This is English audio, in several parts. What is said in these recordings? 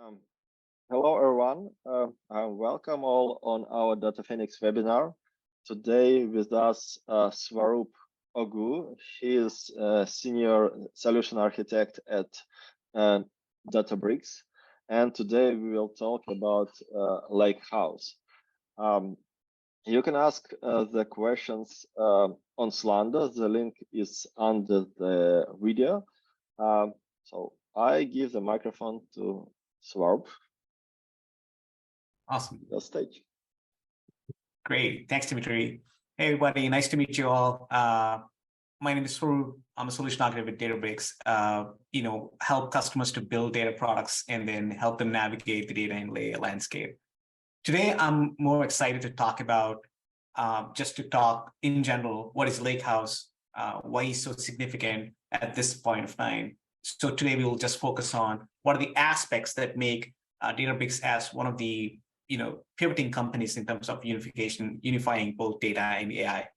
Um, Hello, everyone. Welcome all on our Data Phoenix webinar. Today with us, Swaroop Oggu. He is a senior solution architect at Databricks. And today we will talk about Lakehouse. You can ask the questions on Slander. The link is under the video. So I give the microphone to Swaroop. Awesome. The stage. Great. Thanks, Dimitri. Hey, everybody. Nice to meet you all. My name is Swaroop. I'm a solution architect with Databricks. Help customers to build data products and then help them navigate the data and landscape. Today, I'm more excited to talk about, just to talk in general, what is Lakehouse, why it's so significant at this point of time. So today, we will just focus on what are the aspects that make Databricks as one of the pivoting companies in terms of unifying both data and AI.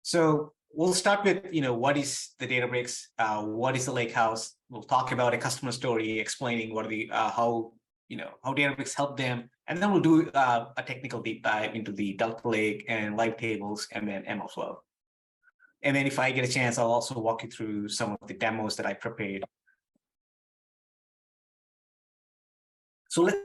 So we'll start with, what is the Databricks? What is the Lakehouse? We'll talk about a customer story, explaining what are the how Databricks helped them, and then we'll do a technical deep dive into the Delta Lake and live tables, and then MLflow. And then if I get a chance, I'll also walk you through some of the demos that I prepared. So let's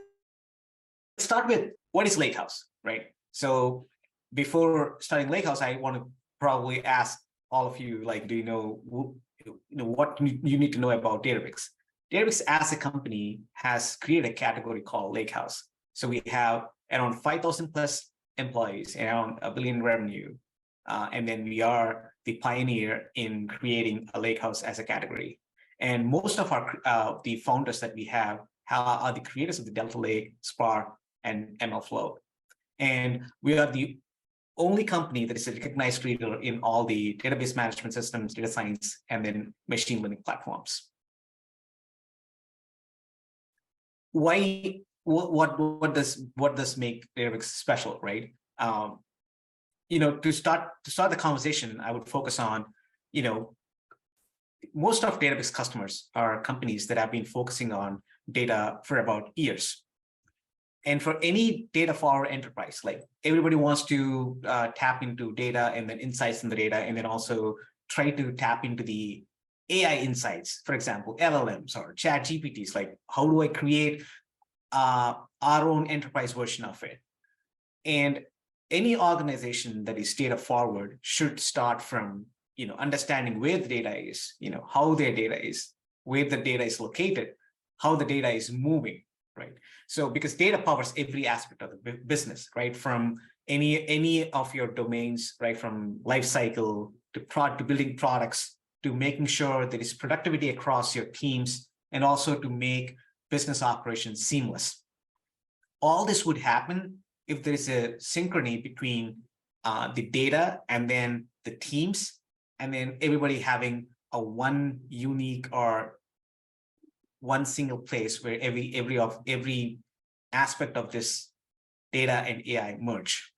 start with what is Lakehouse, right? So before starting Lakehouse, I want to probably ask all of you, do you know what you need to know about Databricks? Databricks as a company has created a category called Lakehouse. So we have around 5,000 plus employees, around $1 billion revenue. And then we are the pioneer in creating a Lakehouse as a category. And most of our the founders that we have are the creators of the Delta Lake, Spark, and MLflow. And we are the only company that is a recognized leader in all the database management systems, data science, and then machine learning platforms. Why? What does make Databricks special, right? To start the conversation, I would focus on, most of Databricks customers are companies that have been focusing on data for about years. And for any data forward enterprise, everybody wants to tap into data and then insights in the data, and then also try to tap into the AI insights, for example, LLMs or chat GPTs, how do I create our own enterprise version of it? And any organization that is data forward should start from understanding where the data is, how their data is, where the data is located, how the data is moving, right? So because data powers every aspect of the business, right? From any of your domains, right? From life cycle to building products, to making sure there is productivity across your teams, and also to make business operations seamless. All this would happen if there is a synchrony between the data and then the teams, and then everybody having a one unique or one single place where every aspect of this data and AI merge.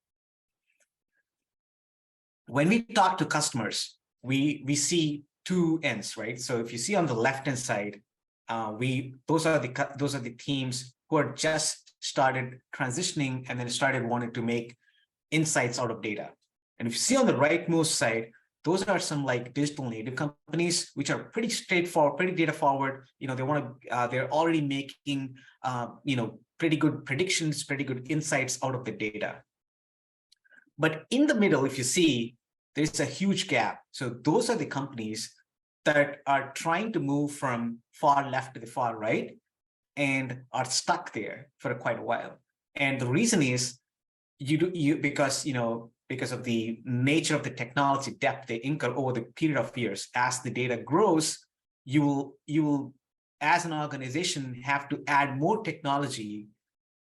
When we talk to customers, we see two ends, right? So if you see on the left-hand side, those are the teams who are just started transitioning and then started wanting to make insights out of data. And if you see on the rightmost side, those are some digital native companies, which are pretty straightforward, pretty data forward. They're already making, pretty good predictions, pretty good insights out of the data. But in the middle, if you see, there's a huge gap. So those are the companies that are trying to move from far left to the far right and are stuck there for quite a while. And the reason is because of the nature of the technology depth they incur over the period of years. As the data grows, you will, as an organization, have to add more technology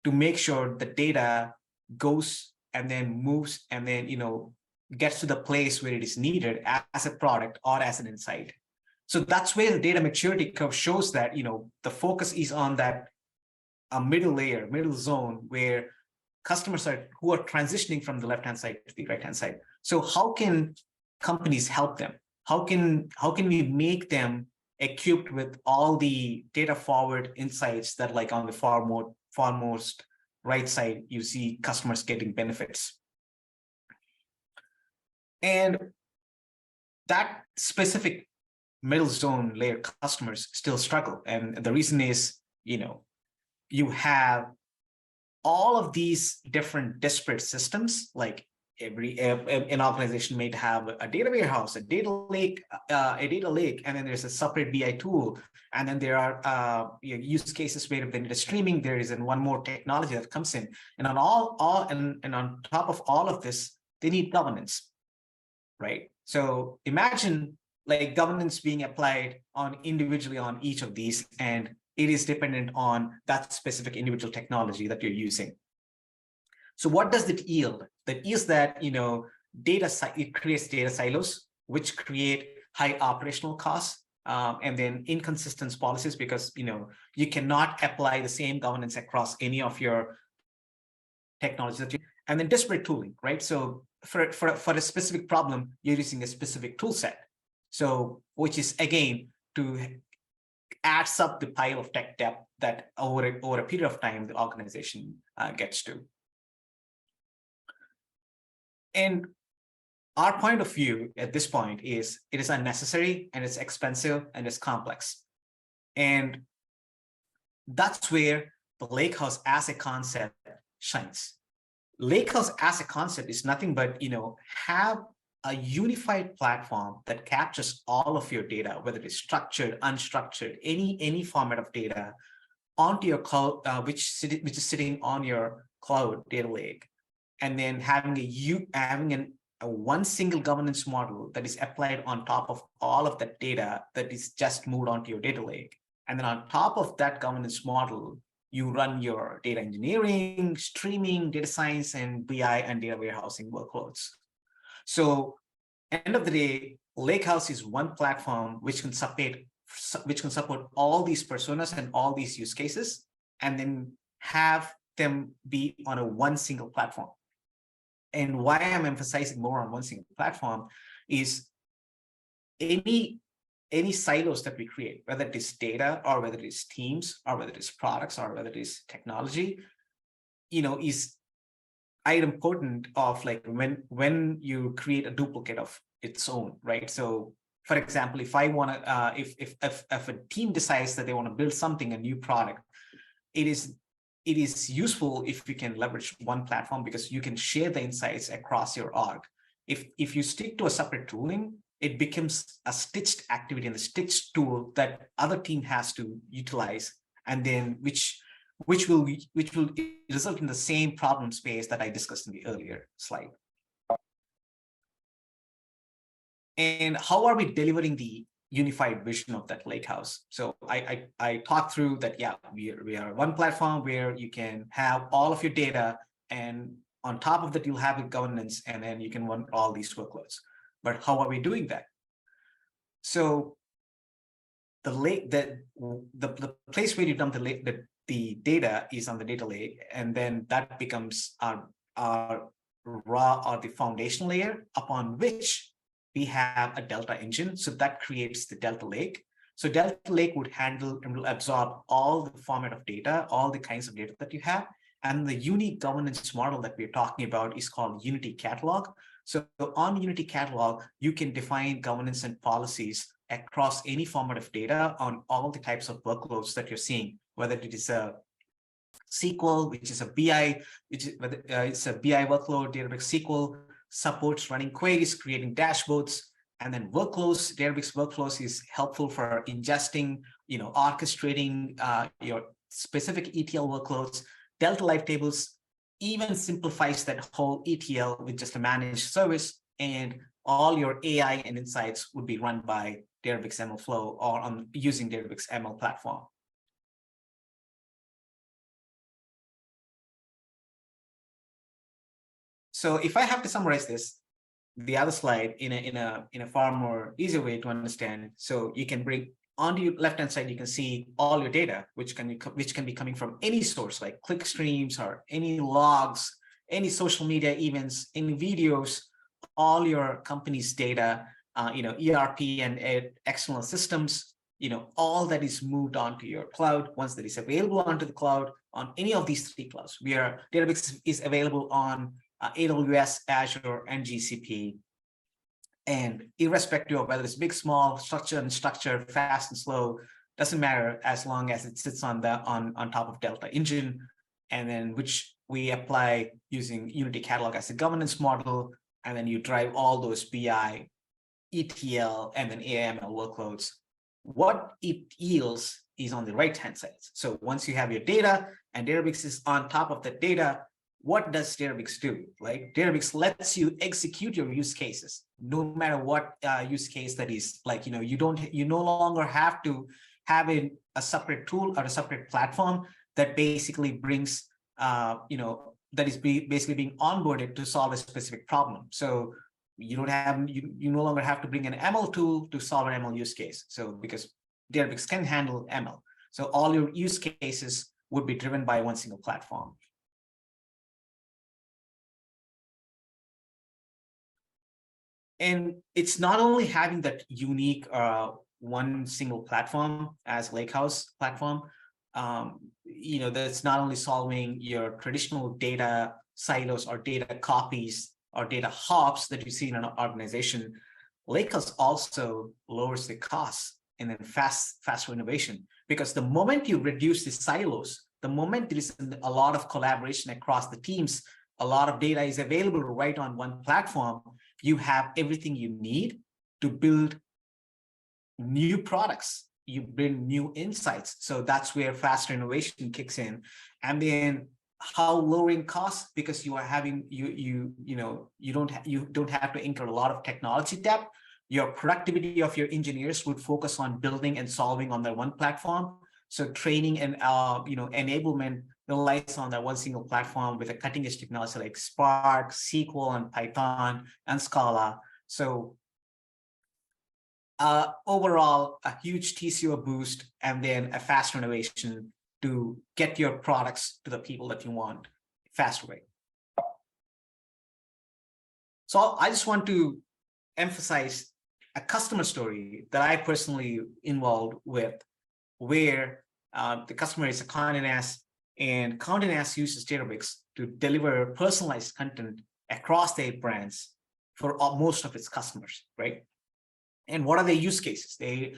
to make sure the data goes and then moves and then gets to the place where it is needed as a product or as an insight. So that's where the data maturity curve shows that the focus is on that middle layer, middle zone, where customers who are transitioning from the left-hand side to the right-hand side. So how can companies help them? How can we make them equipped with all the data forward insights that, like, on the foremost right side, you see customers getting benefits. And that specific middle zone layer customers still struggle. And the reason is, you have all of these different disparate systems. Like an organization may have a data warehouse, a data lake, and then there's a separate BI tool. And then there are use cases where if they need a streaming, there is one more technology that comes in. And on on top of all of this, they need governance, right? So imagine like governance being applied individually on each of these, and it is dependent on that specific individual technology that you're using. So what does it yield? That is that, it creates data silos, which create high operational costs, and then inconsistent policies, because, you cannot apply the same governance across any of your technologies and then disparate tooling, right? So for a specific problem, you're using a specific tool set. So, which is again to adds up the pile of tech debt that over a period of time the organization gets to. And our point of view at this point is it is unnecessary, and it's expensive, and it's complex. And that's where the Lakehouse as a concept shines. Lakehouse as a concept is nothing but, have a unified platform that captures all of your data, whether it's structured, unstructured, any format of data, onto your cloud, which is sitting on your cloud data lake, and then having a one single governance model that is applied on top of all of that data that is just moved onto your data lake. And then on top of that governance model, you run your data engineering, streaming, data science, and BI and data warehousing workloads. So end of the day, Lakehouse is one platform which can support all these personas and all these use cases, and then have them be on one single platform. And why I'm emphasizing more on one single platform is any silos that we create, whether it is data or whether it is teams or whether it is products or whether it is technology, is idempotent of like when you create a duplicate of its own, right? So for example, if I want to, if a team decides that they want to build something, a new product, it is useful if you can leverage one platform, because you can share the insights across your org. If you stick to a separate tooling, it becomes a stitched activity and a stitched tool that other team has to utilize, and then which will result in the same problem space that I discussed in the earlier slide. And how are we delivering the unified vision of that Lakehouse? So I talked through that. Yeah, we are one platform where you can have all of your data, and on top of that you'll have your governance, and then you can run all these workloads. But how are we doing that? So the place where you dump the data is on the data lake, and then that becomes our raw or the foundation layer upon which we have a Delta engine. So that creates the Delta Lake. So Delta Lake would handle and will absorb all the format of data, all the kinds of data that you have. And the unique governance model that we're talking about is called Unity Catalog. So on Unity Catalog, you can define governance and policies across any format of data on all the types of workloads that you're seeing, whether it is a SQL, which is a BI, it's a BI workload. Databricks SQL supports running queries, creating dashboards, and then workloads. Databricks workflows is helpful for ingesting, orchestrating your specific ETL workloads. Delta Live Tables even simplifies that whole ETL with just a managed service, and all your AI and insights would be run by Databricks MLflow or using Databricks ML platform. So if I have to summarize this, the other slide in a far more easier way to understand. So you can bring on the left-hand side, you can see all your data, which can be coming from any source like click streams or any logs, any social media events, any videos, all your company's data, ERP and external systems, all that is moved onto your cloud once that is available onto the cloud on any of these three clouds. Databricks is available on AWS, Azure, and GCP. And irrespective of whether it's big, small, structured, unstructured, fast and slow, doesn't matter as long as it sits on top of Delta Engine, and then which we apply using Unity Catalog as a governance model, and then you drive all those BI, ETL, and then AML workloads. What it yields is on the right-hand side. So once you have your data and Databricks is on top of the data, what does Databricks do? Like Databricks lets you execute your use cases, no matter what use case that is. Like, you no longer have to have a separate tool or a separate platform that basically brings, that is basically being onboarded to solve a specific problem. So you no longer have to bring an ML tool to solve an ML use case. So because Databricks can handle ML, so all your use cases would be driven by one single platform. And it's not only having that unique one single platform as Lakehouse platform, that's not only solving your traditional data silos or data copies or data hops that you see in an organization. Lakehouse also lowers the costs and then faster innovation, because the moment you reduce the silos, the moment there is a lot of collaboration across the teams, a lot of data is available right on one platform, you have everything you need to build new products. You bring new insights. So that's where faster innovation kicks in. And then how lowering costs, because you are having you don't have to incur a lot of technology debt. Your productivity of your engineers would focus on building and solving on their one platform. So training and enablement relies on that one single platform with a cutting edge technology like Spark, SQL, and Python, and Scala. So overall, a huge TCO boost, and then a faster innovation to get your products to the people that you want faster way. So I just want to emphasize a customer story that I personally involved with, where the customer is a Condé Nast, and Condé Nast uses Databricks to deliver personalized content across their brands for most of its customers, right? And what are their use cases? Their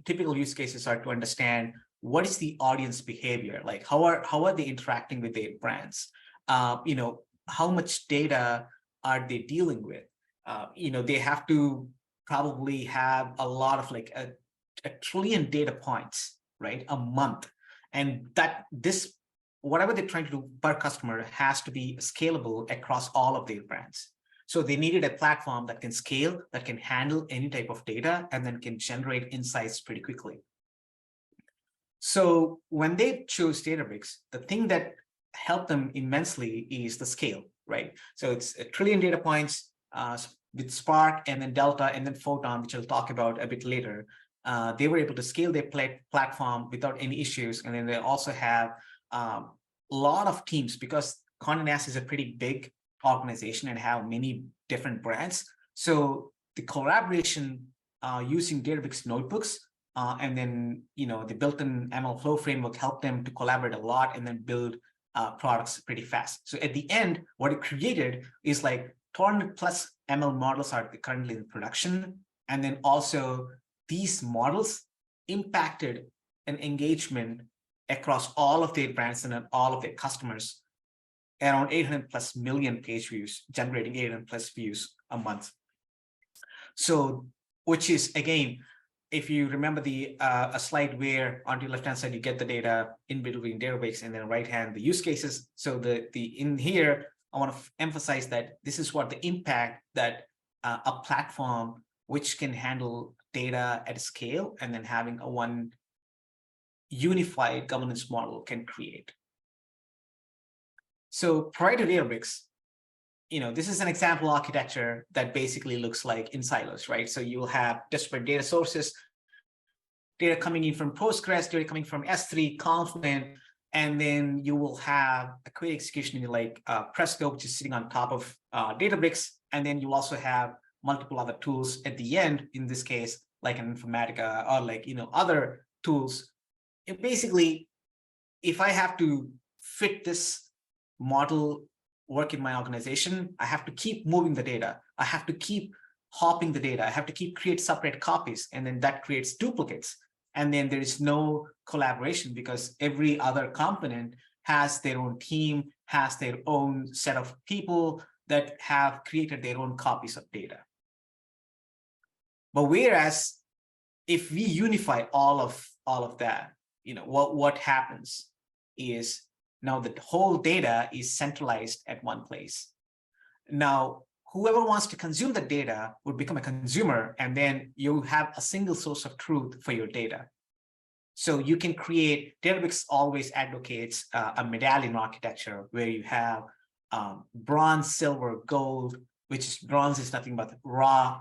typical use cases are to understand what is the audience behavior, like how are they interacting with their brands? How much data are they dealing with? They have to probably have a lot of like a trillion data points, right, a month, and whatever they're trying to do per customer has to be scalable across all of their brands. So they needed a platform that can scale, that can handle any type of data, and then can generate insights pretty quickly. So when they chose Databricks, the thing that helped them immensely is the scale, right? So it's a trillion data points with Spark and then Delta and then Photon, which I'll talk about a bit later. They were able to scale their platform without any issues. And then they also have a lot of teams, because Condé Nast is a pretty big organization and have many different brands. So the collaboration using Databricks notebooks and then the built-in ML flow framework helped them to collaborate a lot and then build products pretty fast. So at the end, what it created is like 200 plus ML models are currently in production, and then also these models impacted an engagement across all of their brands and all of their customers, around 800 plus million page views, generating 800 plus views a month. So, which is, again, if you remember a slide where on the left-hand side, you get the data in between Databricks, and then right-hand, the use cases. So in here, I want to emphasize that this is what the impact that a platform which can handle data at a scale and then having a one unified governance model can create. So prior to Databricks, this is an example architecture that basically looks like in silos, right? So you'll have disparate data sources, data coming in from Postgres, data coming from S3, Confluent, and then you will have a query execution in like Presto, which is sitting on top of Databricks. And then you also have multiple other tools at the end, in this case, like an Informatica or like, other tools. It basically, if I have to fit this model work in my organization, I have to keep moving the data. I have to keep hopping the data. I have to create separate copies, and then that creates duplicates. And then there is no collaboration because every other component has their own team, has their own set of people that have created their own copies of data. But whereas if we unify all of that, what happens is now the whole data is centralized at one place. Now, whoever wants to consume the data would become a consumer, and then you have a single source of truth for your data. So you can create, Databricks always advocates a medallion architecture where you have bronze, silver, gold, which is bronze is nothing but raw,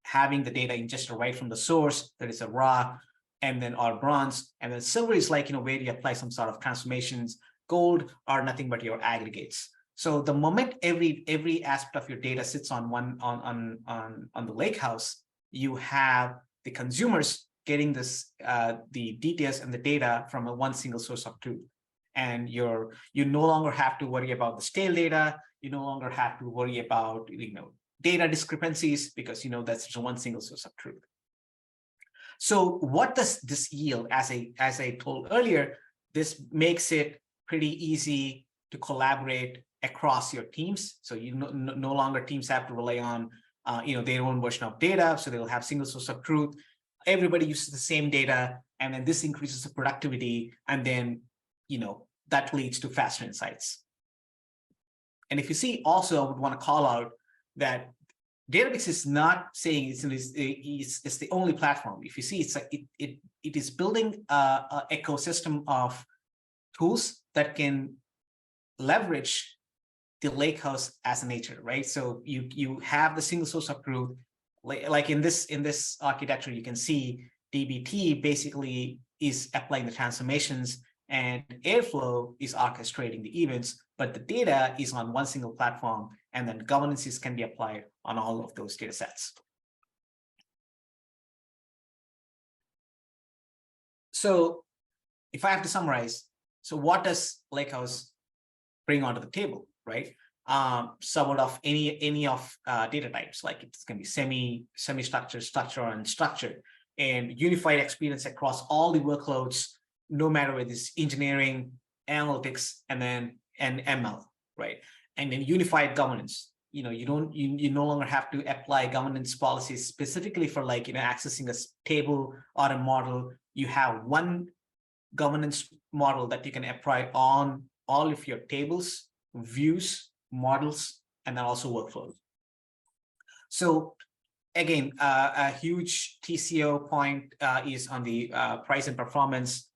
having the data ingested right from the source, that is a raw, and then or bronze, and then silver is like, where you apply some sort of transformations. Gold are nothing but your aggregates. So the moment every aspect of your data sits on the lakehouse, you have the consumers getting this the details and the data from one single source of truth. And you no longer have to worry about the stale data. You no longer have to worry about data discrepancies because that's just one single source of truth. So what does this yield? As I told earlier, this makes it pretty easy to collaborate across your teams. So no longer teams have to rely on their own version of data. So they'll have single source of truth. Everybody uses the same data, and then this increases the productivity, and then that leads to faster insights. And if you see, also I would want to call out that Databricks is not saying it's the only platform. If you see, it is building an ecosystem of tools that can leverage the lakehouse as a nature, right? So you have the single source of truth, like in this architecture, you can see DBT basically is applying the transformations, and Airflow is orchestrating the events, but the data is on one single platform, and then governances can be applied on all of those data sets. So if I have to summarize, so what does Lakehouse bring onto the table, right? Somewhat of any of data types, like it's going to be semi-structured, structured, and structured, and unified experience across all the workloads, no matter whether it's engineering, analytics, and ML, right? And then unified governance. You no longer have to apply governance policies specifically for accessing a table or a model. You have one governance model that you can apply on all of your tables, views, models, and then also workflows. So again, a huge TCO point is on the price and performance,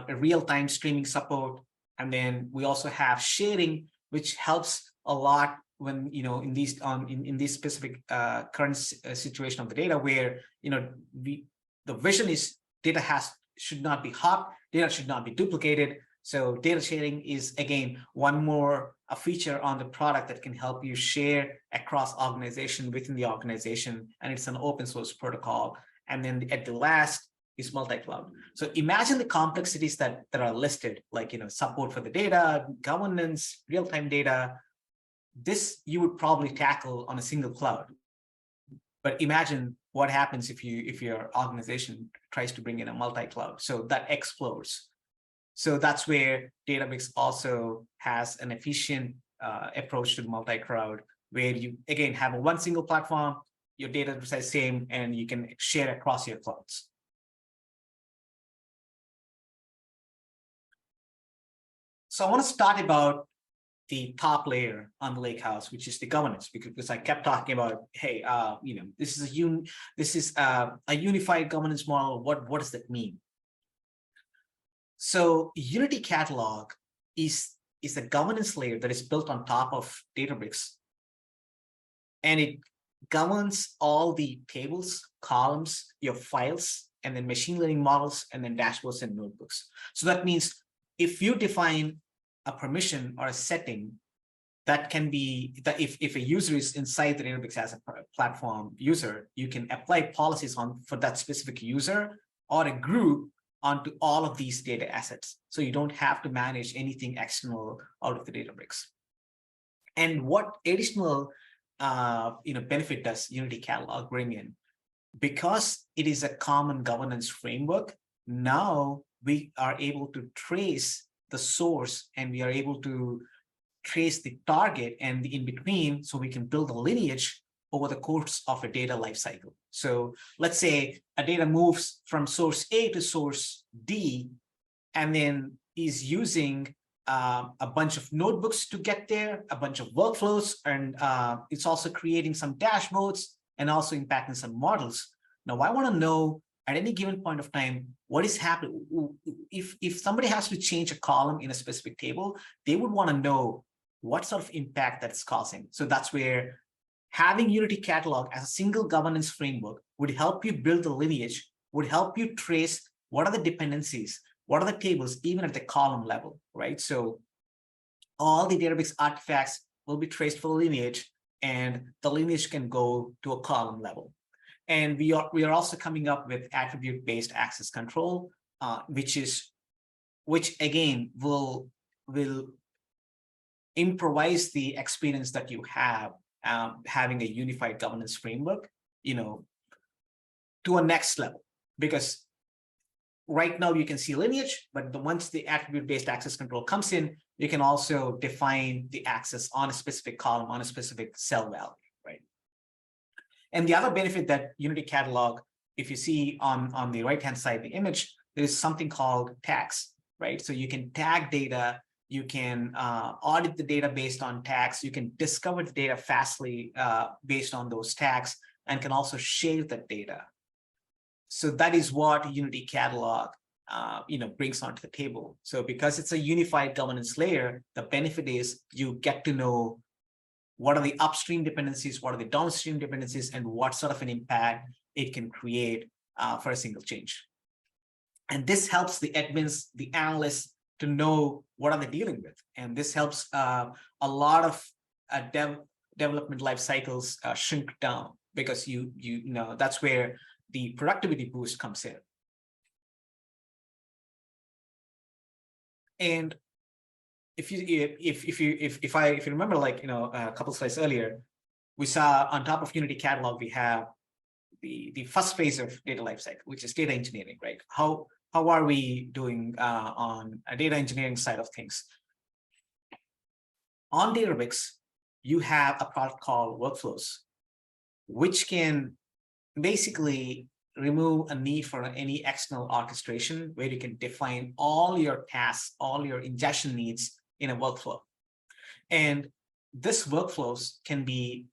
real-time streaming support, and then we also have sharing, which helps a lot when in these specific current situation of the data, where the vision is data should not be hopped, data should not be duplicated. So data sharing is, again, one more a feature on the product that can help you share across organization within the organization, and it's an open source protocol. And then at the last is multi-cloud. So imagine the complexities that are listed, like support for the data, governance, real-time data. This you would probably tackle on a single cloud. But imagine what happens if your organization tries to bring in a multi-cloud. So that explodes. So that's where Databricks also has an efficient approach to the multi-cloud, where you, again, have one single platform, your data is the same, and you can share across your clouds. So I want to start about the top layer on the lakehouse, which is the governance, because I kept talking about, hey, this is a unified governance model. What does that mean? So Unity Catalog is a governance layer that is built on top of Databricks, and it governs all the tables, columns, your files, and then machine learning models, and then dashboards and notebooks. So that means if you define a permission or a setting, that can be that if a user is inside the Databricks as a platform user, you can apply policies on for that specific user or a group onto all of these data assets. So you don't have to manage anything external out of the Databricks. And what additional benefit does Unity Catalog bring in? Because it is a common governance framework, now we are able to trace the source and we are able to trace the target and the in-between, so we can build a lineage over the course of a data lifecycle. So let's say a data moves from source A to source D, and then is using a bunch of notebooks to get there, a bunch of workflows, and it's also creating some dashboards and also impacting some models. Now, I want to know at any given point of time, what is happening? If somebody has to change a column in a specific table, they would want to know what sort of impact that's causing. So that's where having Unity Catalog as a single governance framework would help you build the lineage, would help you trace what are the dependencies, what are the tables, even at the column level, right? So all the Databricks artifacts will be traced for the lineage, and the lineage can go to a column level. And we are also coming up with attribute-based access control, which again will improvise the experience that you have having a unified governance framework, to a next level. Because right now you can see lineage, but once the attribute-based access control comes in, you can also define the access on a specific column, on a specific cell value, right? And the other benefit that Unity Catalog, if you see on the right-hand side of the image, there is something called tags, right? So you can tag data, you can audit the data based on tags, you can discover the data fastly based on those tags, and can also share the data. So that is what Unity Catalog brings onto the table. So because it's a unified governance layer, the benefit is you get to know what are the upstream dependencies, what are the downstream dependencies, and what sort of an impact it can create for a single change. And this helps the admins, the analysts, to know what are they dealing with. And this helps a lot of development life cycles shrink down, because you know that's where the productivity boost comes in. And if you remember, like a couple of slides earlier, we saw on top of Unity Catalog we have the first phase of data lifecycle, which is data engineering, right? How are we doing on a data engineering side of things? On Databricks, you have a product called Workflows, which can basically remove a need for any external orchestration, where you can define all your tasks, all your ingestion needs in a workflow. And this workflows can be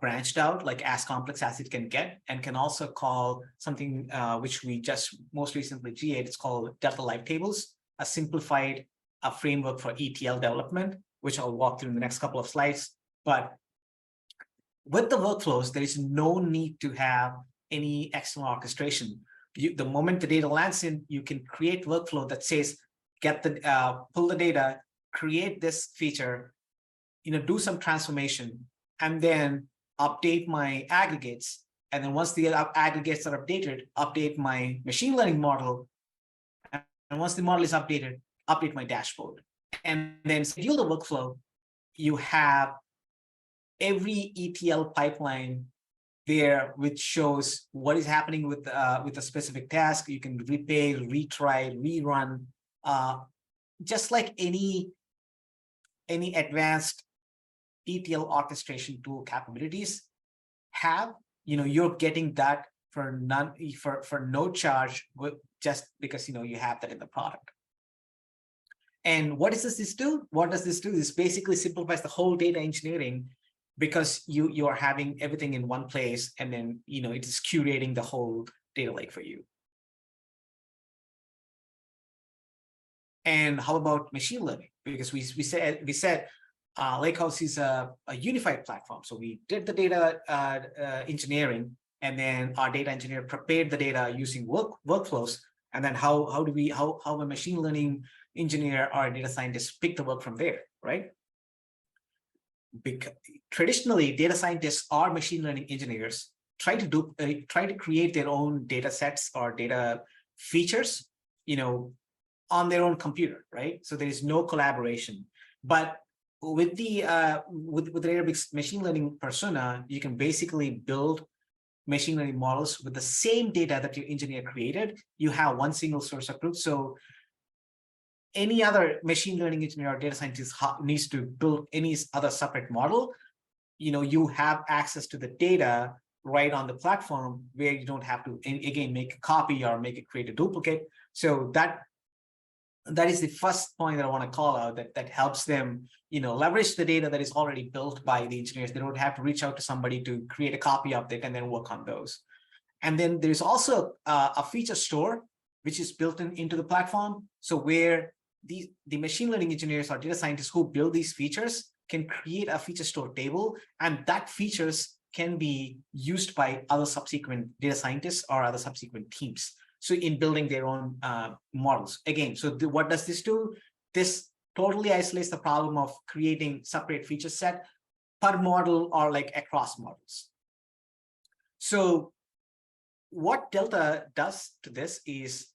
branched out, like as complex as it can get, and can also call something which we just most recently GA'd. It's called Delta Live Tables, a simplified framework for ETL development, which I'll walk through in the next couple of slides. But with the workflows, there is no need to have any external orchestration. The moment the data lands in, you can create workflow that says, pull the data, create this feature, do some transformation, and then update my aggregates. And then once the aggregates are updated, update my machine learning model. And once the model is updated, update my dashboard. And then schedule the workflow. You have every ETL pipeline there, which shows what is happening with a specific task. You can repay, retry, rerun, just like any advanced ETL orchestration tool capabilities have. You're getting that for no charge, just because you have that in the product. And what does this do? What does this do? This basically simplifies the whole data engineering, because you are having everything in one place, and then it is curating the whole data lake for you. And how about machine learning? Because we said Lakehouse is a unified platform. So we did the data engineering, and then our data engineer prepared the data using workflows. And then how a machine learning engineer or a data scientist pick the work from there, right? because traditionally data scientists or machine learning engineers try to create their own data sets or data features, on their own computer, right? So there is no collaboration. But with the with Databricks machine learning persona, you can basically build machine learning models with the same data that your engineer created. You have one single source of truth. So any other machine learning engineer or data scientist needs to build any other separate model, you have access to the data right on the platform where you don't have to, again, make a copy or create a duplicate. So that is the first point that I want to call out, that helps them, leverage the data that is already built by the engineers. They don't have to reach out to somebody to create a copy of it and then work on those. And then there's also a feature store, which is built into the platform. So where the machine learning engineers or data scientists who build these features can create a feature store table, and that features can be used by other subsequent data scientists or other subsequent teams. So in building their own models. Again, so what does this do? This totally isolates the problem of creating separate feature set per model or like across models. So what Delta does to this is,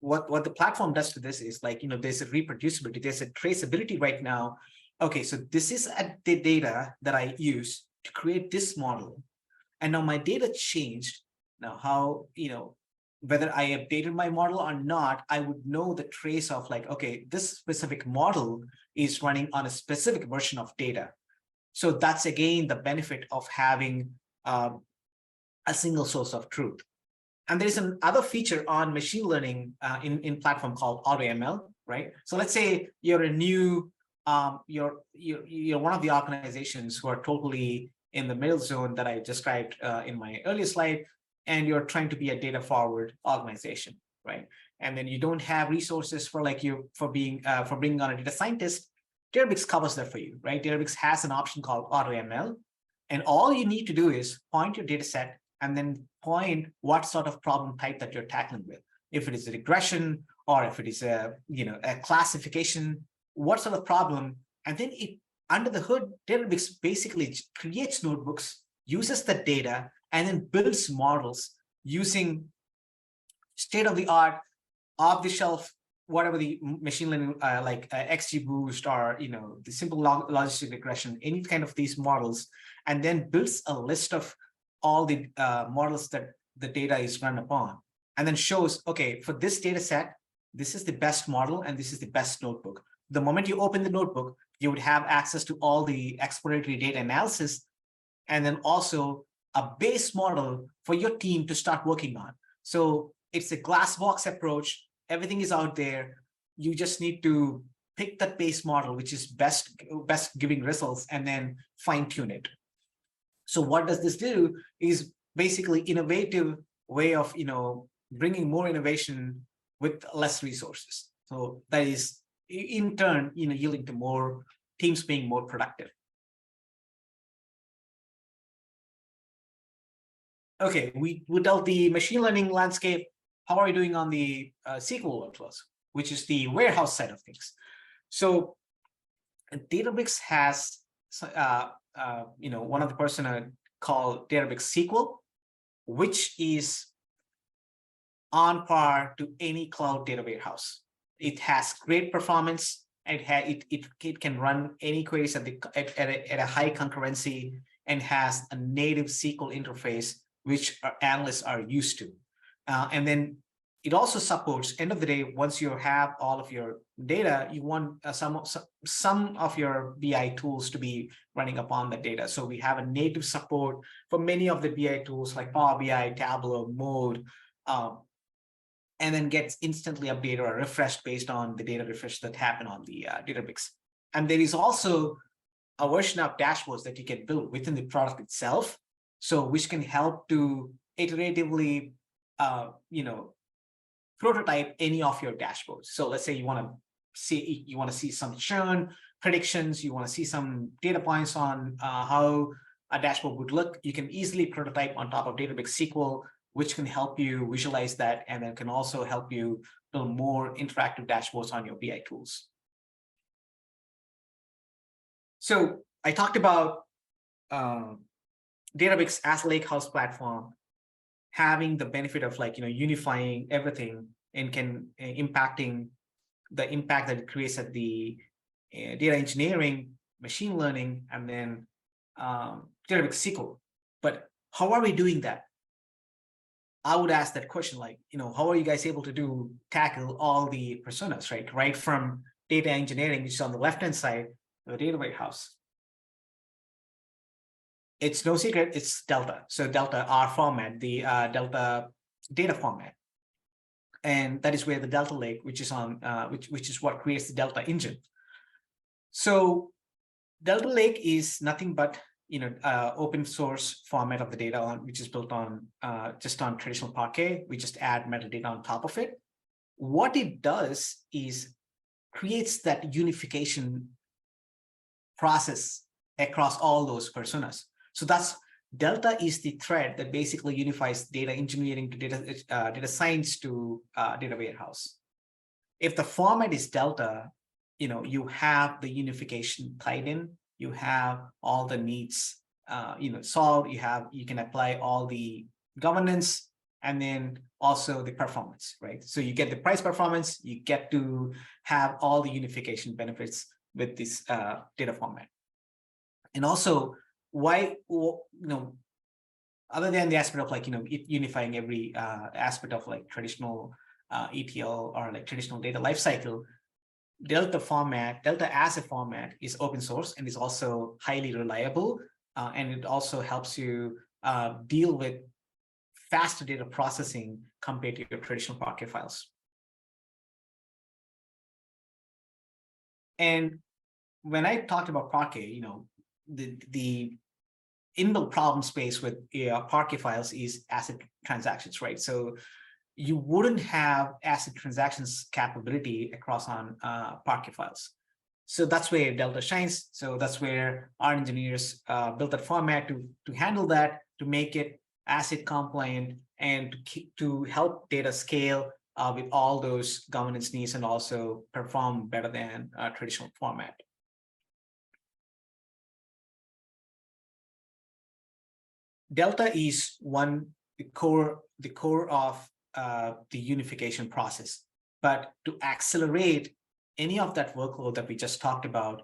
what the platform does to this is, like, there's a reproducibility, there's a traceability right now. Okay, so this is the data that I use to create this model. And now my data changed. Now, how, whether I updated my model or not, I would know the trace of, like, okay, this specific model is running on a specific version of data. So that's, again, the benefit of having a single source of truth. And there's another feature on machine learning in platform called AutoML, right? So let's say you're a new, you're one of the organizations who are totally in the middle zone that I described in my earlier slide, and you're trying to be a data forward organization, right? And then you don't have resources for bringing on a data scientist. Databricks covers that for you, right? Databricks has an option called AutoML, and all you need to do is point your data set and then point what sort of problem type that you're tackling with. If it is a regression, or if it is a classification, what sort of problem, and then under the hood, Databricks basically creates notebooks, uses the data, and then builds models using state-of-the-art, off-the-shelf, whatever the machine learning, like XGBoost or the simple logistic regression, any kind of these models, and then builds a list of all the models that the data is run upon, and then shows, okay, for this data set, this is the best model and this is the best notebook. The moment you open the notebook, you would have access to all the exploratory data analysis, and then also a base model for your team to start working on. So it's a glass box approach. Everything is out there. You just need to pick that base model, which is best giving results, and then fine tune it. So what does this do is basically innovative way of bringing more innovation with less resources. So that is in turn yielding to more teams being more productive. Okay, we dealt the machine learning landscape. How are we doing on the SQL workflows, which is the warehouse side of things? So Databricks has one of the persona called Databricks SQL, which is on par to any cloud data warehouse. It has great performance. It can run any queries at a high concurrency, and has a native SQL interface, which our analysts are used to. And then it also supports, end of the day, once you have all of your data, you want some of your BI tools to be running upon the data. So we have a native support for many of the BI tools like Power BI, Tableau, Mode, and then gets instantly updated or refreshed based on the data refresh that happen on the Databricks. And there is also a version of dashboards that you can build within the product itself, so which can help to iteratively, prototype any of your dashboards. So let's say you want to see some churn predictions, you want to see some data points on how a dashboard would look. You can easily prototype on top of Databricks SQL, which can help you visualize that, and then can also help you build more interactive dashboards on your BI tools. So I talked about Databricks as a lakehouse platform having the benefit of unifying everything and can impacting the impact that it creates at the data engineering, machine learning, and then Databricks SQL. But how are we doing that? I would ask that question, how are you guys able to tackle all the personas, right from data engineering, which is on the left-hand side of the data warehouse. It's no secret, it's Delta. So Delta, our format, the Delta data format. And that is where the Delta Lake, which is on, which is what creates the Delta engine. So Delta Lake is nothing but open source format of the data which is built on just on traditional Parquet. We just add metadata on top of it. What it does is creates that unification process across all those personas. So that's Delta is the thread that basically unifies data engineering to data science to data warehouse. If the format is Delta, you have the unification tied in, you have all the needs solved, you can apply all the governance and then also the performance, right? So you get the price performance, you get to have all the unification benefits with this data format. And also why, other than the aspect of unifying every aspect of traditional ETL or traditional data lifecycle, Delta as a format is open source and is also highly reliable, and it also helps you deal with faster data processing compared to your traditional Parquet files. And when I talked about Parquet, the inbuilt problem space with Parquet files is ACID transactions, right? So you wouldn't have ACID transactions capability across on Parquet files. So that's where Delta shines. So that's where our engineers built that format to handle that, to make it ACID compliant, and to help data scale with all those governance needs and also perform better than traditional format. Delta is the core of the unification process. But to accelerate any of that workload that we just talked about,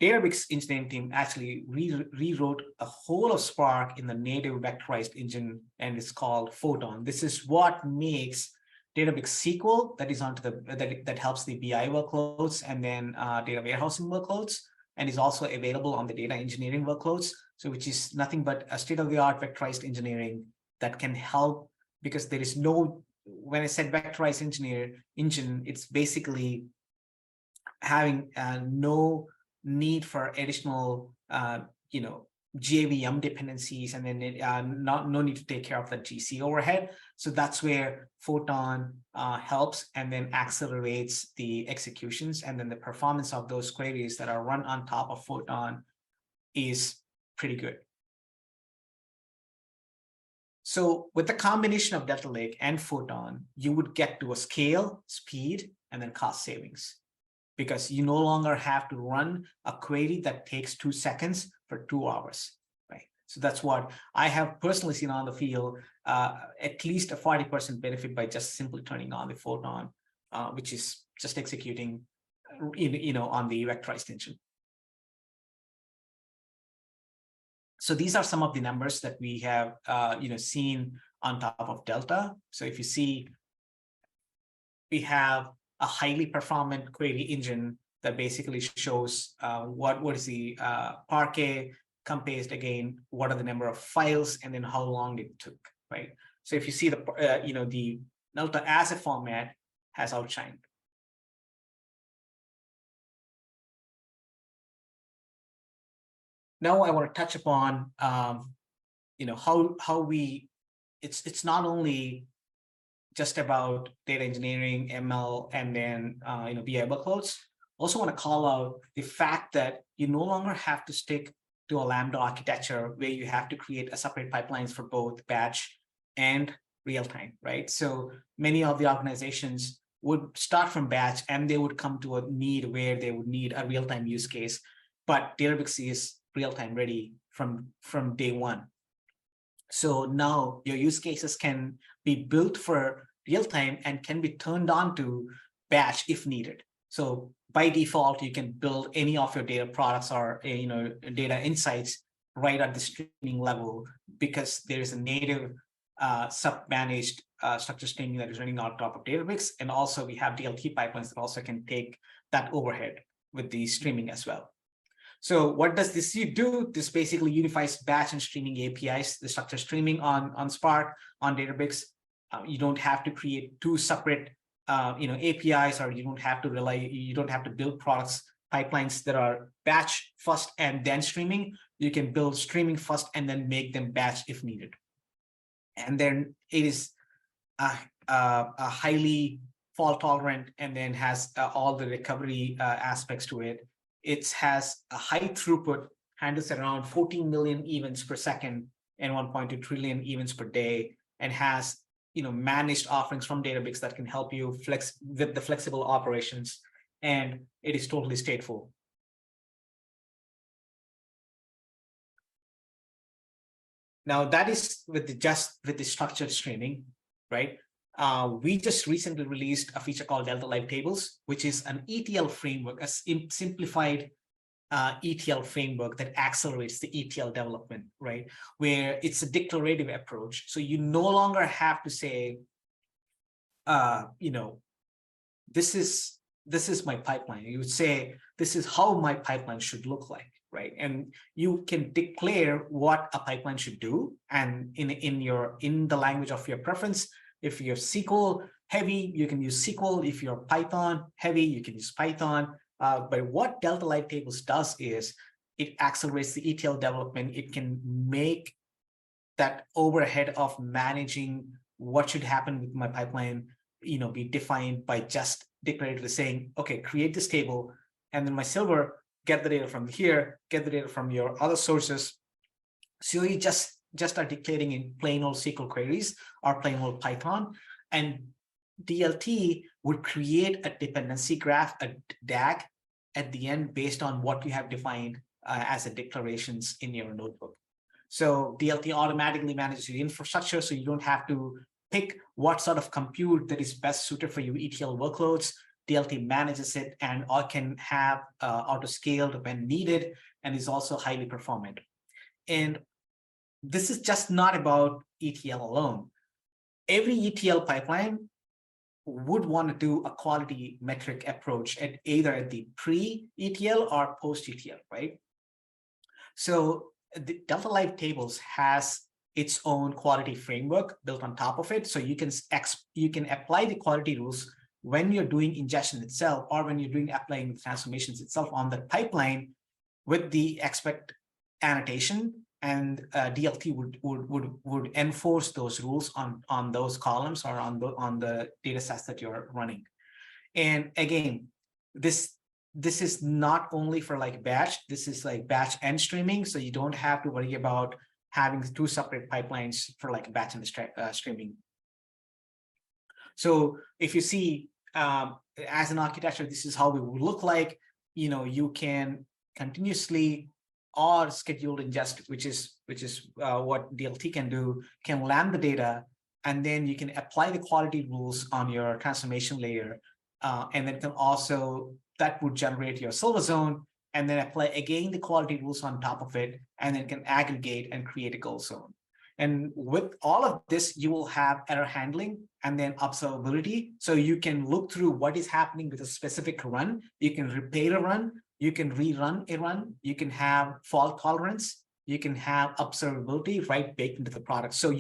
Databricks engineering team actually rewrote a whole of Spark in the native vectorized engine, and it's called Photon. This is what makes Databricks SQL that is onto that helps the BI workloads and then data warehousing workloads, and is also available on the data engineering workloads. So which is nothing but a state-of-the-art vectorized engineering that can help, because there is no, when I said vectorized engine, it's basically having no need for additional, JVM dependencies, and then no need to take care of the GC overhead. So that's where Photon helps and then accelerates the executions, and then the performance of those queries that are run on top of Photon is pretty good. So with the combination of Delta Lake and Photon, you would get to a scale, speed, and then cost savings, because you no longer have to run a query that takes 2 seconds for 2 hours, right? So that's what I have personally seen on the field, at least a 40% benefit by just simply turning on the Photon, which is just executing, on the vectorized engine. So these are some of the numbers that we have, seen on top of Delta. So if you see, we have a highly performant query engine that basically shows what is the Parquet compared again, what are the number of files, and then how long it took, right? So if you see the the Delta as a format has outshined. Now I want to touch upon how we, it's not only just about data engineering, ML, and then BI workloads. Also want to call out the fact that you no longer have to stick to a Lambda architecture where you have to create a separate pipelines for both batch and real time, right? So many of the organizations would start from batch and they would come to a need where they would need a real time use case. but Databricks is real-time ready from day one. So now your use cases can be built for real-time and can be turned on to batch if needed. So by default, you can build any of your data products or data insights right at the streaming level, because there is a native sub-managed structured streaming that is running on top of Databricks. And also we have DLT pipelines that also can take that overhead with the streaming as well. So what does this do? This basically unifies batch and streaming APIs, the structured streaming on Spark, on Databricks. You don't have to create two separate APIs, or you don't have to build products pipelines that are batch first and then streaming. You can build streaming first and then make them batch if needed. And then it is a highly fault tolerant, and then has all the recovery aspects to it. It has a high throughput, handles around 14 million events per second and 1.2 trillion events per day, and has managed offerings from Databricks that can help you flex with the flexible operations, and it is totally stateful. Now that is with the structured streaming, right? We just recently released a feature called Delta Live Tables, which is an ETL framework, a simplified ETL framework that accelerates the ETL development, right? Where it's a declarative approach. So you no longer have to say, this is my pipeline. You would say, this is how my pipeline should look like, right? And you can declare what a pipeline should do, and in the language of your preference. If you're SQL heavy, you can use SQL. If you're Python heavy, you can use Python. But what Delta Live Tables does is it accelerates the ETL development. It can make that overhead of managing what should happen with my pipeline, be defined by just declaratively saying, okay, create this table, and then my Silver, get the data from here, get the data from your other sources. So you just are declaring in plain old SQL queries or plain old Python, and DLT would create a dependency graph, a DAG, at the end based on what you have defined as a declarations in your notebook. So DLT automatically manages your infrastructure, so you don't have to pick what sort of compute that is best suited for your ETL workloads. DLT manages it and can have auto-scaled when needed, and is also highly performant. And this is just not about ETL alone. Every ETL pipeline would want to do a quality metric approach at either the pre-ETL or post-ETL, right? So the Delta Live Tables has its own quality framework built on top of it. So you can apply the quality rules when you're doing ingestion itself, or when you're applying the transformations itself on the pipeline with the expect annotation, and DLT would enforce those rules on those columns or on the data sets that you're running. And again, this is not only for like batch, this is like batch and streaming, so you don't have to worry about having two separate pipelines for like batch and streaming. So if you see as an architecture, this is how it would look like. You can continuously or scheduled ingest, which is what DLT can do, can land the data, and then you can apply the quality rules on your transformation layer, and then can also, that would generate your silver zone, and then apply again the quality rules on top of it, and then can aggregate and create a gold zone. And with all of this, you will have error handling and then observability. So you can look through what is happening with a specific run. You can repair a run. You can rerun a run. You can have fault tolerance. You can have observability right baked into the product. So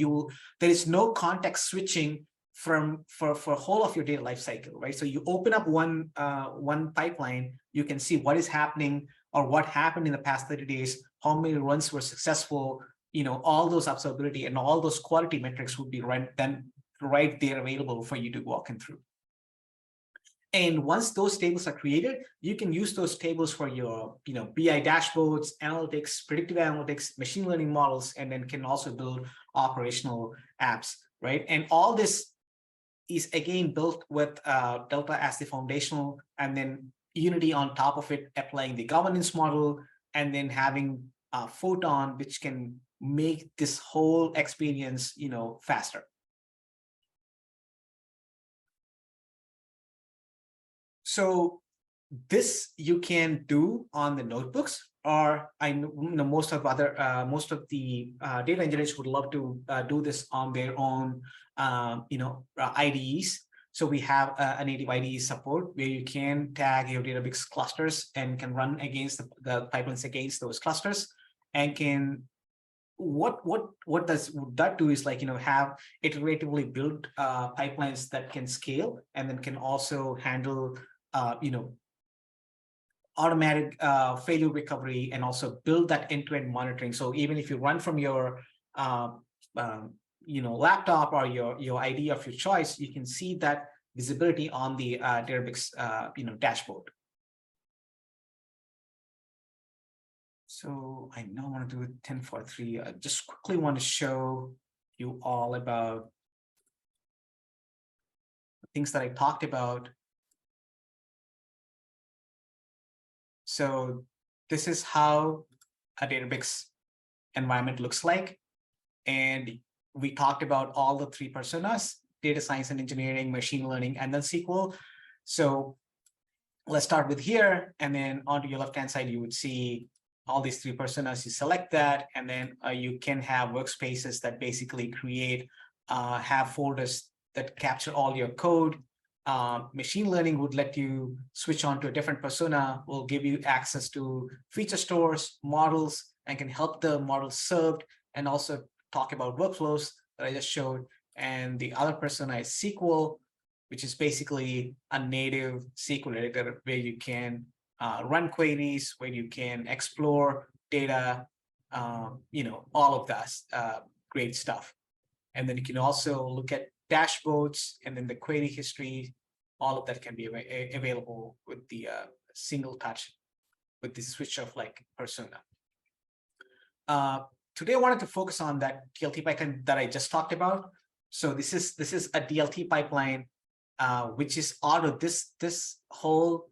there is no context switching for whole of your data lifecycle, right? So you open up one pipeline, you can see what is happening or what happened in the past 30 days, how many runs were successful, all those observability and all those quality metrics would be right there available for you to walk in through. And once those tables are created, you can use those tables for your BI dashboards, analytics, predictive analytics, machine learning models, and then can also build operational apps, right? And all this is again built with Delta as the foundational, and then Unity on top of it, applying the governance model, and then having a Photon, which can make this whole experience, faster. So this you can do on the notebooks, or I know most of the data engineers would love to do this on their own, IDEs. So we have a native IDE support where you can tag your Databricks clusters and can run against the pipelines against those clusters, and can what does that do is have iteratively built pipelines that can scale and then can also handle automatic failure recovery, and also build that end-to-end monitoring. So even if you run from your laptop or your ID of your choice, you can see that visibility on the Databricks dashboard. So I now want to do 10.4.3. I just quickly want to show you all about the things that I talked about. So this is how a Databricks environment looks like. And we talked about all the three personas: data science and engineering, machine learning, and then SQL. So let's start with here, and then onto your left-hand side, you would see all these three personas. You select that, and then you can have workspaces that basically create, have folders that capture all your code. Machine learning would let you switch on to a different persona, will give you access to feature stores, models, and can help the models served, and also talk about workflows that I just showed. And the other persona is SQL, which is basically a native SQL editor where you can run queries, where you can explore data, all of that great stuff. And then you can also look at dashboards, and then the query history. All of that can be available with the single touch, with the switch of persona. Today I wanted to focus on that DLT pipeline that I just talked about. So this is a DLT pipeline, which is this whole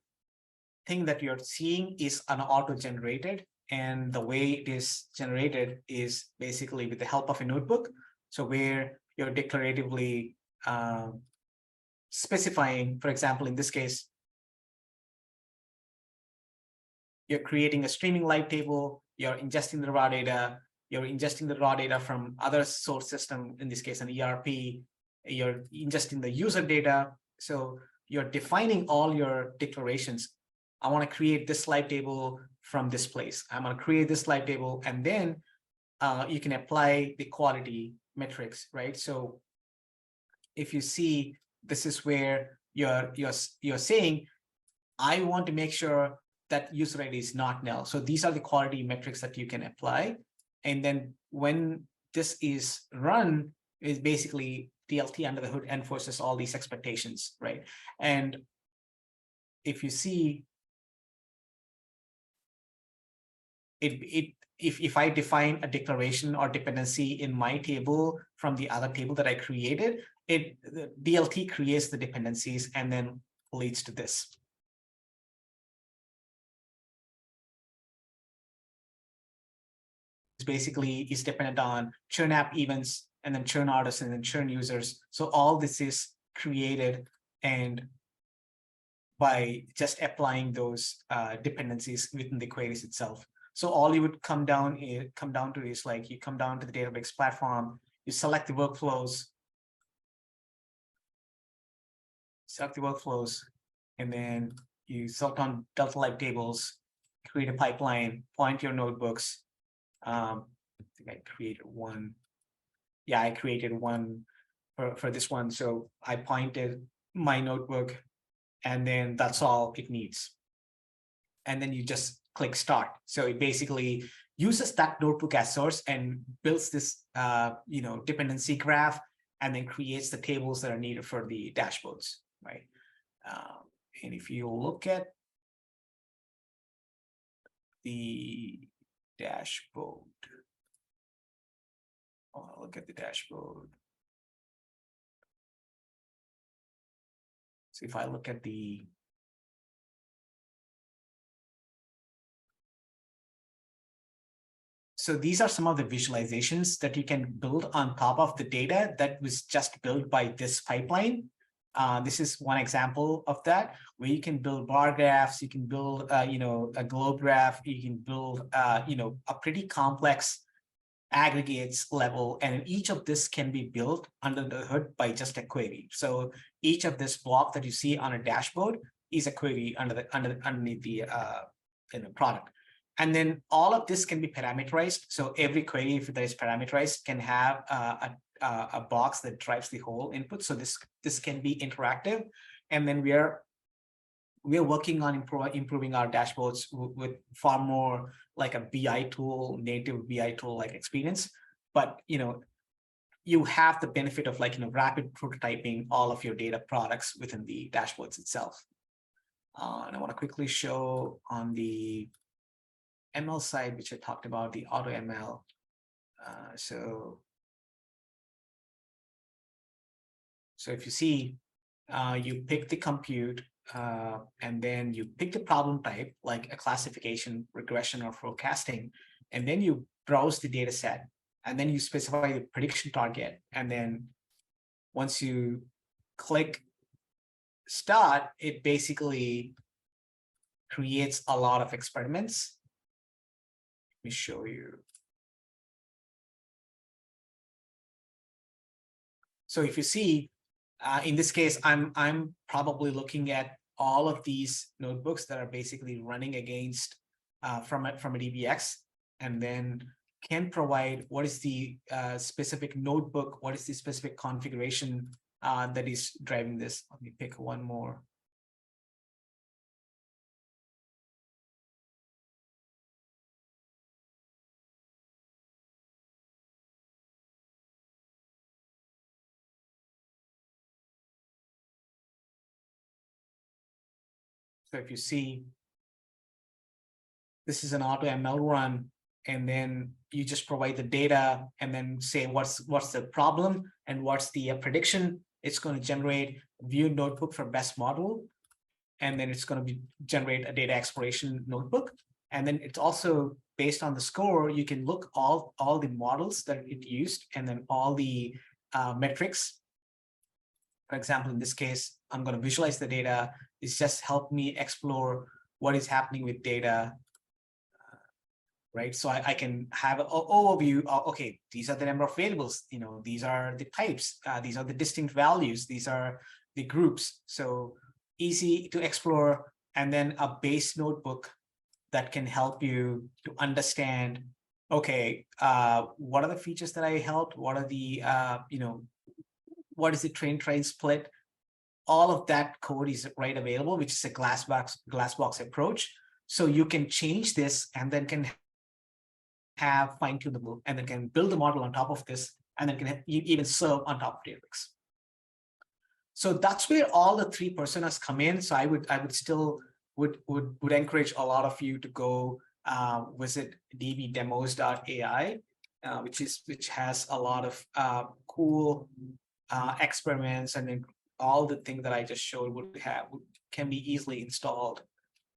thing that you're seeing is an auto-generated, and the way it is generated is basically with the help of a notebook. So where you're declaratively specifying, for example, in this case, you're creating a streaming live table, you're ingesting the raw data, you're ingesting the raw data from other source system, in this case, an ERP, you're ingesting the user data. So you're defining all your declarations. I want to create this live table from this place. I'm going to create this live table, and then you can apply the quality metrics, right? So if you see, this is where you're saying, I want to make sure that user ID is not null. So these are the quality metrics that you can apply. And then when this is run, is basically DLT under the hood enforces all these expectations, right? And if you see, if I define a declaration or dependency in my table from the other table that I created, the DLT creates the dependencies and then leads to this. Basically is dependent on churn app events, and then churn artists, and then churn users. So all this is created and by just applying those dependencies within the queries itself. So all you would come down to is you come down to the Databricks platform, you select the workflows, and then you select on Delta Live tables, create a pipeline, point your notebooks. I think I created one. Yeah, I created one for this one. So I pointed my notebook, and then that's all it needs. And then you just click start. So it basically uses that notebook as source and builds this dependency graph, and then creates the tables that are needed for the dashboards, right? And if you look at the dashboard, look at the dashboard. So if I look at the So these are some of the visualizations that you can build on top of the data that was just built by this pipeline. This is one example of that, where you can build bar graphs, you can build, a globe graph, you can build, a pretty complex aggregates level, and each of this can be built under the hood by just a query. So each of this block that you see on a dashboard is a query underneath the product. And then all of this can be parameterized. So every query, if that is parameterized, can have a box that drives the whole input. So this can be interactive. And then we're working on improving our dashboards with far more like a BI tool, native BI tool like experience. But you have the benefit of rapid prototyping all of your data products within the dashboards itself. And I want to quickly show on the ML side, which I talked about, the auto ML. So if you see, you pick the compute, and then you pick the problem type, like a classification, regression, or forecasting, and then you browse the data set, and then you specify the prediction target. And then once you click start, it basically creates a lot of experiments. Let me show you. So if you see, in this case, I'm probably looking at all of these notebooks that are basically running against from a DBX, and then can provide what is the specific notebook, what is the specific configuration that is driving this. Let me pick one more. So if you see, this is an auto ML run, and then you just provide the data and then say what's the problem and what's the prediction. It's going to generate view notebook for best model, and then it's going to generate a data exploration notebook. And then it's also based on the score, you can look all the models that it used, and then all the metrics. For example, in this case, I'm going to visualize the data. It's just help me explore what is happening with data, right? So I can have an overview of, okay, these are the number of variables, these are the types, these are the distinct values, these are the groups. So easy to explore, and then a base notebook that can help you to understand, okay, what are the features that I helped? What are the, what is the train split? All of that code is right available, which is a glass box approach. So you can change this, and then can have fine-tunable, and then can build a model on top of this, and then can even serve on top of Databricks. So that's where all the three personas come in. So I would still would encourage a lot of you to go visit dbdemos.ai, which has a lot of cool experiments, and then all the things that I just showed can be easily installed,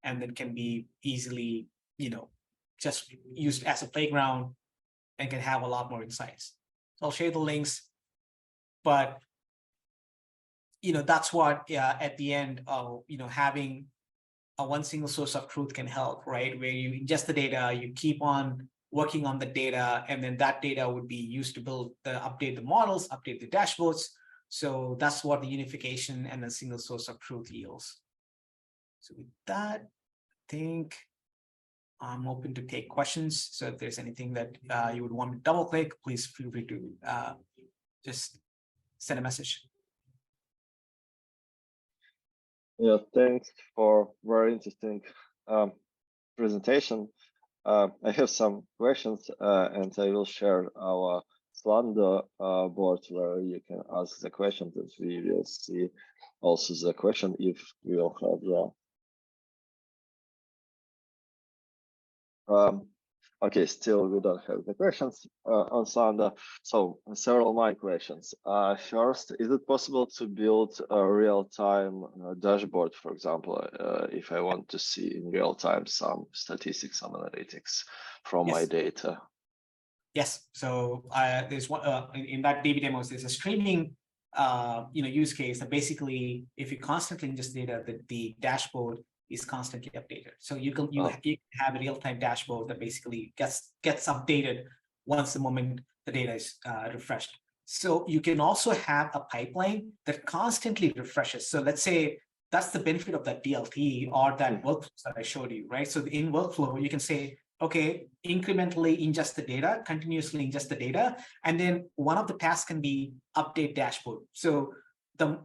and then can be easily just used as a playground, and can have a lot more insights. So I'll share the links, but that's what at the end of having a one single source of truth can help, right? Where you ingest the data, you keep on working on the data, and then that data would be used to update the models, update the dashboards. So that's what the unification and a single source of truth yields. So with that, I think I'm open to take questions. So if there's anything that you would want to double click, please feel free to just send a message. Yeah, thanks for very interesting presentation. I have some questions, and I will share our Slander board where you can ask the question, that we will see also the question if we will have the okay, still we don't have the questions on Slander. So several of my questions. First, is it possible to build a real-time dashboard, for example, if I want to see in real time some statistics, some analytics from my data? Yes. So there's one in that DB demos. There's a streaming use case that basically, if you constantly ingest data, the dashboard is constantly updated. So you can have a real-time dashboard that basically gets updated once the moment the data is refreshed. So you can also have a pipeline that constantly refreshes. So let's say that's the benefit of that DLT or that workflow that I showed you, right? So in workflow, you can say, okay, incrementally ingest the data, continuously ingest the data, and then one of the tasks can be update dashboard. So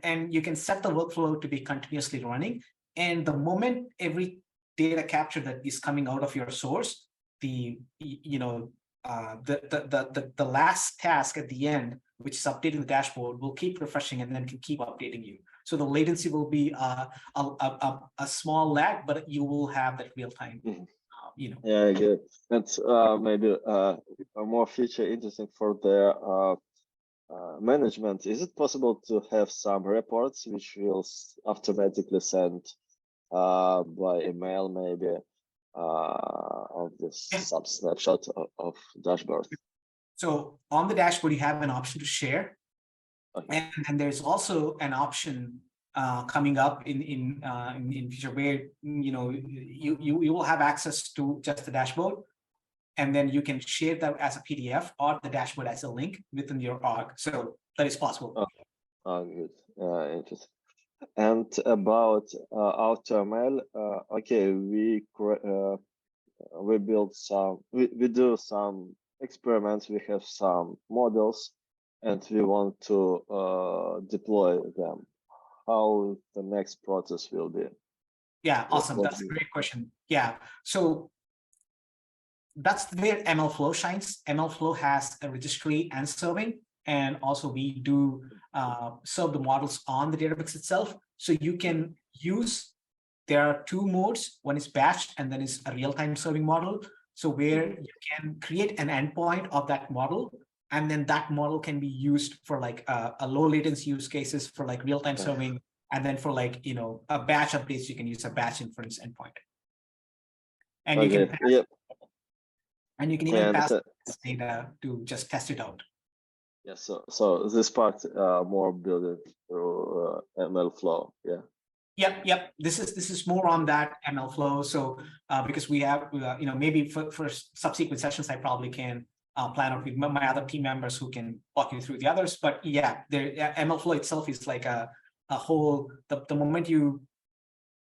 and you can set the workflow to be continuously running. And the moment every data capture that is coming out of your source, the last task at the end, which is updating the dashboard, will keep refreshing and then can keep updating you. So the latency will be a small lag, but you will have that real time. Yeah, good. That's maybe a more feature interesting for the management. Is it possible to have some reports which will automatically send by email, maybe of this sub snapshot of dashboard? So on the dashboard, you have an option to share, and there's also an option coming up in future where you will have access to just the dashboard, and then you can share that as a PDF or the dashboard as a link within your org. So that is possible. Good. Interesting. And about AutoML, okay, we build some, we do some experiments. We have some models, and we want to deploy them. How the next process will be? Yeah, awesome. That's a great question. Yeah, so that's where MLflow shines. MLflow has a registry and serving, and also we do serve the models on the Databricks itself. So you can use, there are two modes. One is batch, and then is a real-time serving model. So where you can create an endpoint of that model, and then that model can be used for like a low latency use cases for like real-time serving, and then for like a batch updates, you can use a batch inference endpoint. And you can pass, and you can even pass this data to just test it out. Yeah, so this part more built through MLflow. Yeah. Yep. This is more on that MLflow. So because we have maybe for subsequent sessions, I probably can plan out with my other team members who can walk you through the others. But yeah, the MLflow itself is like a whole. The moment you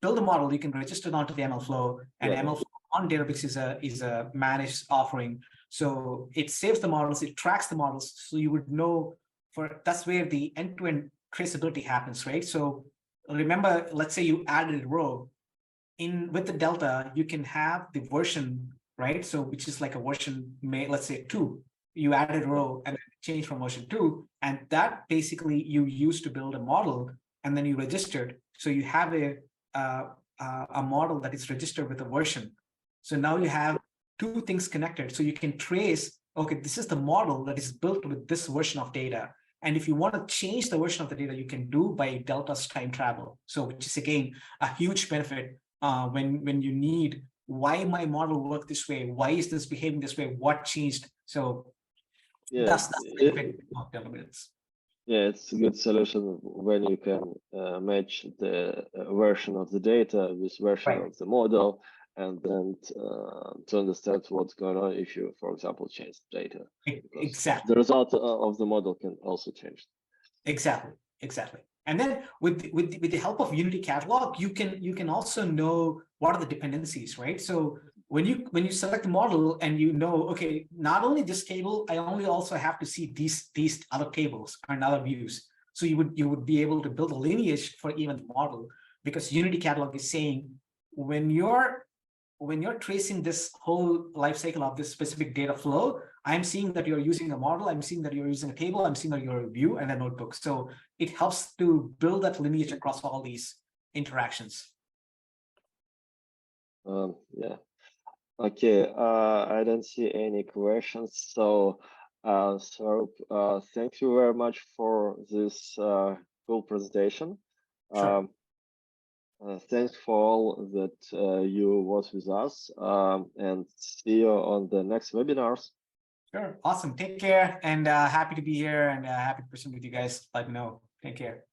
build a model, you can register it onto the MLflow, and MLflow on Databricks is a managed offering. So it saves the models, it tracks the models, so you would know that's where the end-to-end traceability happens, right? So remember, let's say you added a row with the Delta, you can have the version, right? So which is like a version, let's say 2. You added a row and then change from version 2, and that basically you use to build a model, and then you registered. So you have a model that is registered with a version. So now you have two things connected. So you can trace, okay, this is the model that is built with this version of data. And if you want to change the version of the data, you can do by Delta's time travel. So which is again a huge benefit when you need, why my model work this way? Why is this behaving this way? What changed? So that's the benefit of Databricks. Yeah, it's a good solution when you can match the version of the data with version of the model, and then to understand what's going on if you, for example, change data. Exactly. The result of the model can also change. Exactly. And then with the help of Unity Catalog, you can also know what are the dependencies, right? So when you select the model and okay, not only this table, I also have to see these other tables and other views. So you would be able to build a lineage for even the model, because Unity Catalog is saying when you're tracing this whole life cycle of this specific data flow, I'm seeing that you're using a model, I'm seeing that you're using a table, I'm seeing that you're a view and a notebook. So it helps to build that lineage across all these interactions. Yeah. Okay. I don't see any questions. So, Swaroop, thank you very much for this cool presentation. Sure. Thanks for all that you was with us, and see you on the next webinars. Sure. Awesome. Take care, and happy to be here, and happy to present with you guys. Let me know. Take care.